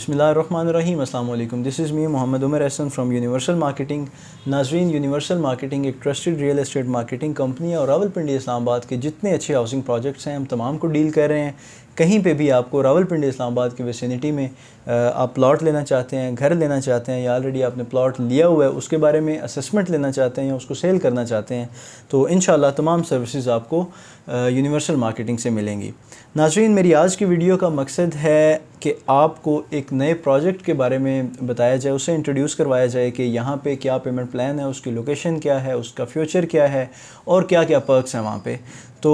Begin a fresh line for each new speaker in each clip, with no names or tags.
बिस्मिल्लाहिर्रहमानिर्रहीम। अस्सलाम वालेकुम। This is me Mohammad Umar Ehsan from Universal Marketing. नाज़रीन, यूनिवर्सल मार्केटिंग एक trusted real estate marketing company है और रावलपिंडी इस्लामाबाद के जितने अच्छे हाउसिंग प्रोजेक्ट्स हैं हम तमाम को डील कर रहे हैं। कहीं पे भी आपको रावलपिंडी इस्लामाबाद की विसिनिटी में आप प्लॉट लेना चाहते हैं, घर लेना चाहते हैं, या ऑलरेडी आपने प्लॉट लिया हुआ है उसके बारे में असेसमेंट लेना चाहते हैं या उसको सेल करना चाहते हैं, तो इंशाल्लाह तमाम सर्विसेज आपको यूनिवर्सल मार्केटिंग से मिलेंगी। नाज़रीन, मेरी आज की वीडियो का मकसद है कि आपको एक नए प्रोजेक्ट के बारे में बताया जाए, उसे इंट्रोड्यूस करवाया जाए कि यहाँ पे क्या पेमेंट प्लान है, उसकी लोकेशन क्या है, उसका फ्यूचर क्या है और क्या क्या पर्क्स हैं वहाँ पे। तो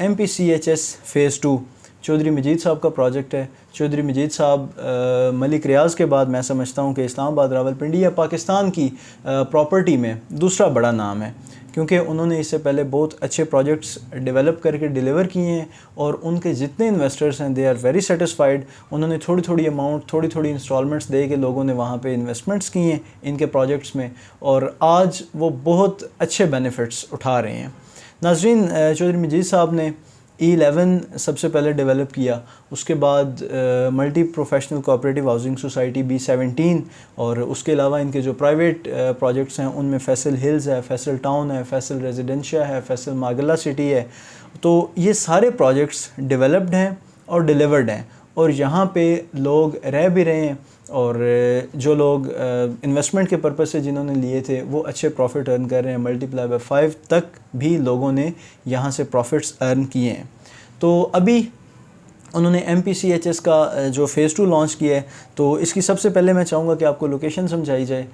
MPCHS फ़ेज़ 2 चौधरी मजीद साहब का प्रोजेक्ट है। चौधरी मजीद साहब मलिक रियाज़ के बाद मैं समझता हूँ कि इस्लामाबाद रावलपिंडी या पाकिस्तान की प्रॉपर्टी में दूसरा बड़ा नाम है, क्योंकि उन्होंने इससे पहले बहुत अच्छे प्रोजेक्ट्स डेवलप करके डिलीवर किए हैं और उनके जितने इन्वेस्टर्स हैं दे आर वेरी सेटिस्फाइड। उन्होंने थोड़ी थोड़ी अमाउंट, थोड़ी थोड़ी इंस्टॉलमेंट्स दे के लोगों ने वहाँ पे इन्वेस्टमेंट्स किए हैं इनके प्रोजेक्ट्स में और आज वो बहुत अच्छे बेनिफिट्स उठा रहे हैं। नाज़रीन, चौधरी मजीद साहब ने E11 सबसे पहले डेवलप किया, उसके बाद multi professional cooperative housing society B17 और उसके अलावा इनके जो प्राइवेट प्रोजेक्ट्स हैं उनमें फैसल हिल्स है, फैसल टाउन है, फैसल रेजिडेंशिया है, फैसल मागला सिटी है। तो ये सारे प्रोजेक्ट्स डेवलप्ड हैं और डिलीवर्ड हैं और यहाँ पे लोग रह भी रहे हैं और जो लोग इन्वेस्टमेंट के पर्पज़ से जिन्होंने लिए थे वो अच्छे प्रॉफिट अर्न कर रहे हैं। मल्टीप्लाई बाय 5 तक भी लोगों ने यहाँ से प्रॉफिट्स अर्न किए हैं। तो अभी उन्होंने MPCHS का जो फ़ेज़ 2 लॉन्च किया है, तो इसकी सबसे पहले मैं चाहूँगा कि आपको लोकेशन समझाई जाए।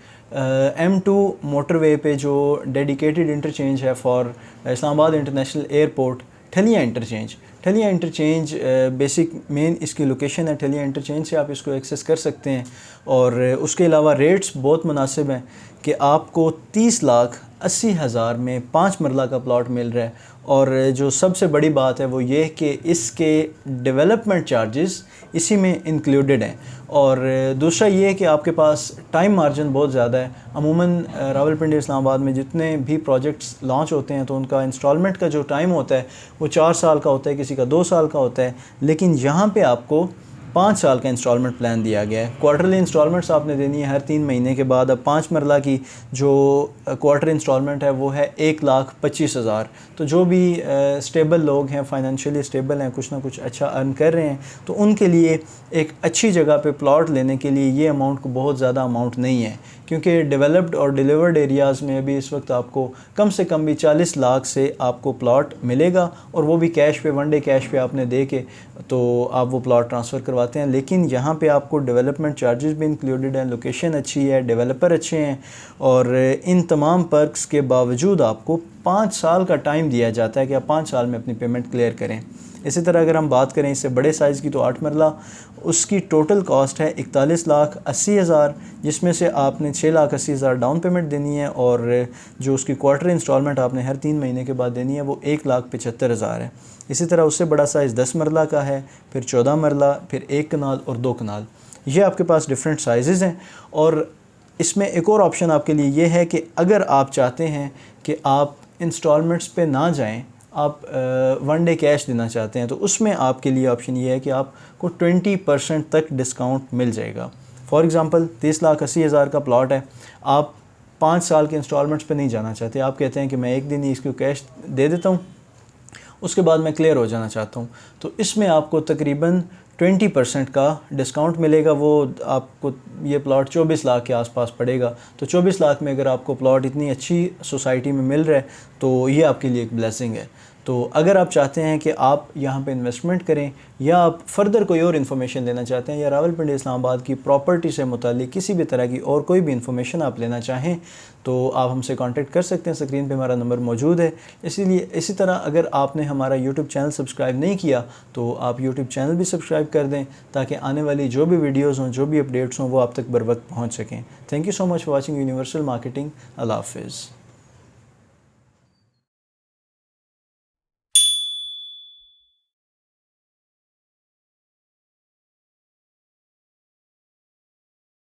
M2 मोटरवे पे जो डेडिकेटेड इंटरचेंज है for Islamabad international airport, Thalian interchange. Thalian interchange basic मेन इसकी लोकेशन है। ठलिया इंटरचेंज से आप इसको एक्सेस कर सकते हैं और उसके अलावा रेट्स बहुत मुनासिब हैं कि आपको 30,80,000 में 5 मरला का प्लॉट मिल रहा है। और जो सबसे बड़ी बात है वो ये कि इसके डेवलपमेंट चार्जेस इसी में इंक्लूडेड हैं और दूसरा ये है कि आपके पास टाइम मार्जिन बहुत ज़्यादा है। अमूमन रावलपिंडी इस्लामाबाद में जितने भी प्रोजेक्ट्स लॉन्च होते हैं तो उनका इंस्टॉलमेंट का जो टाइम होता है वो 4 साल का होता है, किसी का 2 साल का होता है, लेकिन यहाँ पे आपको 5 साल का इंस्टॉलमेंट प्लान दिया गया है। क्वार्टरली इंस्टॉलमेंट्स आपने देनी है हर 3 महीने के बाद। अब 5 मरला की जो क्वार्टर इंस्टॉलमेंट है वो है 1,25,000। तो जो भी स्टेबल लोग हैं, फाइनेंशियली स्टेबल हैं, कुछ ना कुछ अच्छा अर्न कर रहे हैं, तो उनके लिए एक अच्छी जगह पे प्लॉट लेने के लिए ये अमाउंट को बहुत ज़्यादा अमाउंट नहीं है, क्योंकि डेवलप्ड और डिलीवर्ड एरियाज़ में अभी इस वक्त आपको कम से कम भी 40 लाख से आपको प्लॉट मिलेगा और वो भी कैश पे, 1 डे कैश पे आपने दे के तो आप वो प्लॉट ट्रांसफ़र करवाते हैं। लेकिन यहाँ पे आपको डेवलपमेंट चार्जेस भी इंक्लूडेड हैं, लोकेशन अच्छी है, डेवलपर अच्छे हैं और इन तमाम पर्क्स के बावजूद आपको 5 साल का टाइम दिया जाता है कि आप 5 साल में अपनी पेमेंट क्लियर करें। इसी तरह अगर हम बात करें इससे बड़े साइज़ की तो 8 मरला, उसकी टोटल कॉस्ट है 41,80,000, जिसमें से आपने 6,80,000 डाउन पेमेंट देनी है और जो उसकी क्वार्टर इंस्टॉलमेंट आपने हर 3 महीने के बाद देनी है वो 1,75,000 है। इसी तरह उससे बड़ा साइज़ 10 मरला का है, फिर 14 मरला, फिर 1 कनाल और 2 कनाल। ये आपके पास डिफरेंट साइज़ हैं और इसमें एक और ऑप्शन आपके लिए ये है कि अगर आप चाहते हैं कि आप इंस्टॉलमेंट्स पे ना जाएं, आप 1 डे कैश देना चाहते हैं, तो उसमें आपके लिए ऑप्शन ये है कि आपको 20% तक डिस्काउंट मिल जाएगा। फॉर एग्ज़ाम्पल 30,80,000 का प्लॉट है, आप 5 साल के इंस्टॉलमेंट्स पे नहीं जाना चाहते, आप कहते हैं कि मैं एक दिन ही इसको कैश दे देता हूँ, उसके बाद मैं क्लियर हो जाना चाहता हूँ, तो इसमें आपको तकरीबन 20% का डिस्काउंट मिलेगा। वो आपको ये प्लॉट 24 लाख के आसपास पड़ेगा। तो 24 लाख में अगर आपको प्लॉट इतनी अच्छी सोसाइटी में मिल रहा है तो ये आपके लिए एक ब्लेसिंग है। तो अगर आप चाहते हैं कि आप यहाँ पे इन्वेस्टमेंट करें या आप फर्दर कोई और इन्फॉर्मेशन लेना चाहते हैं या रावलपिंडी इस्लामाबाद की प्रॉपर्टी से मुतालिक किसी भी तरह की और कोई भी इन्फॉर्मेशन आप लेना चाहें तो आप हमसे कांटेक्ट कर सकते हैं। स्क्रीन पे हमारा नंबर मौजूद है। इसी तरह अगर आपने हमारा यूट्यूब चैनल सब्सक्राइब नहीं किया तो आप यूट्यूब चैनल भी सब्सक्राइब कर दें ताकि आने वाली जो भी वीडियोज़ हों, जो भी अपडेट्स हों वो आप तक बर वक्त पहुँच सकें। Thank you so much for watching Universal Marketing. अल्लाह हाफ़िज़।